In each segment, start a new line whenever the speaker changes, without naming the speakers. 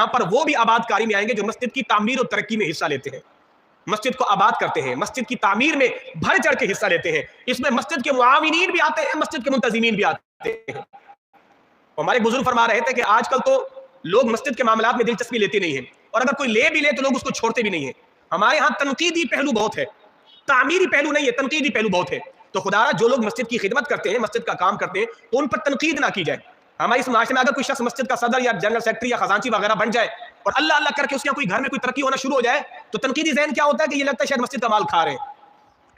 پر وہ بھی آباد کاری میں آئیں گے جو مسجد کی تعمیر و ترقی میں حصہ لیتے ہیں، مسجد کو آباد کرتے ہیں، مسجد کی تعمیر میں بڑھ چڑھ کے حصہ لیتے ہیں. اس میں مسجد کے معاونین بھی آتے ہیں، مسجد کے منتظمین بھی آتے ہیں. ہمارے بزرگ فرما رہے تھے کہ آج کل تو لوگ مسجد کے معاملات میں دلچسپی لیتے نہیں ہیں، اور اگر کوئی لے بھی لے تو لوگ اس کو چھوڑتے بھی نہیں ہیں. ہمارے ہاں تنقیدی پہلو بہت ہے، تعمیری پہلو نہیں ہے، تنقیدی پہلو بہت ہے. تو خدا را جو لوگ مسجد کی خدمت کرتے ہیں، مسجد کا کام کرتے ہیں، تو ان پر تنقید نہ کی جائے. ہمارے اس معاشرے میں اگر کوئی شخص مسجد کا صدر یا جنرل سیکرٹری یا خزانچی وغیرہ بن جائے اور اللہ اللہ کر کے اس کے کوئی گھر میں کوئی ترقی ہونا شروع ہو جائے تو تنقیدی ذہن کیا ہوتا ہے کہ یہ لگتا ہے شاید مسجد کا مال کھا رہے ہیں.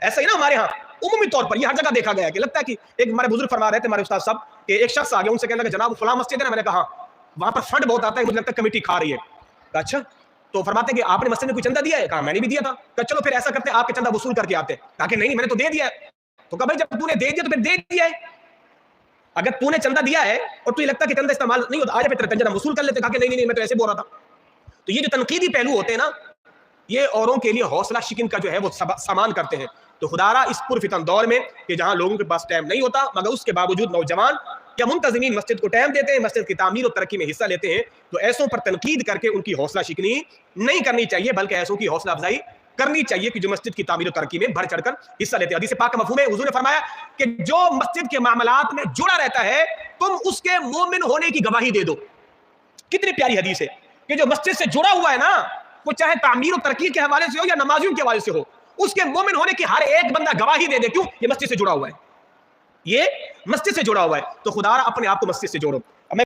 ایسا ہی نا ہمارے ہاں عمومی طور پر یہ ہر جگہ دیکھا گیا ہے کہ لگتا ہے کہ ایک ہمارے بزرگ فرما رہے تھے ہمارے استاد صاحب کہ ایک شخص آ گیا، ان سے کہنے لگا جناب فلاں مسجد ہے نا. میں نے کہا وہاں پر فنڈ بہت آتا ہے، مجھے لگتا ہے کمیٹی کھا رہی ہے. اچھا تو فرماتے ہیں کہ آپ نے مسجد میں کوئی چندہ دیا ہے؟ کہا میں نے بھی دیا تھا. کہا چلو پھر ایسا کرتے ہیں آپ کے چندہ وصول کر کے آتے. کہا کہ نہیں میں نے تو دے دیا ہے. تو کہا بھائی جب تو نے دے دیا تو پھر دے دیا ہے. اگر تو نے چندہ دیا ہے اور تو یہ لگتا ہے کہ چندہ استعمال نہیں ہوتا، آج پھر تیرا چندہ وصول کر لیتے. کہا کہ نہیں میں تو ایسے بول رہا تھا. تو یہ جو تنقیدی پہلو ہوتے ہیں نا، یہ اوروں کے لیے حوصلہ شکن کا جو ہے وہ سامان کرتے ہیں. تو خدا را اس پرفتن دور میں کہ جہاں لوگوں کے پاس ٹائم نہیں ہوتا مگر اس کے باوجود نوجوان یا منتظمین مسجد کو ٹائم دیتے ہیں، مسجد کی تعمیر و ترقی میں حصہ لیتے ہیں، تو ایسوں پر تنقید کر کے ان کی حوصلہ شکنی نہیں کرنی چاہیے، بلکہ ایسوں کی حوصلہ افزائی کرنی چاہیے کہ جو مسجد کی تعمیر و ترقی میں بڑھ چڑھ کر حصہ لیتے ہیں. حدیث پاک کا مفہوم ہے، حضور نے فرمایا کہ جو مسجد کے معاملات میں جڑا رہتا ہے تم اس کے مومن ہونے کی گواہی دے دو. کتنی پیاری حدیث ہے کہ جو مسجد سے جڑا ہوا ہے نا، وہ چاہے تعمیر و ترقی کے حوالے سے ہو یا نمازیوں کے حوالے سے ہو، اس کے مومن ہونے کی ہر ایک بندہ گواہی دے دے. کیوں؟ یہ مسجد سے جڑا ہوا ہے، یہ مسجد سے جڑا ہوا ہے. تو خدا را اپنے آپ کو مسجد سے جوڑو.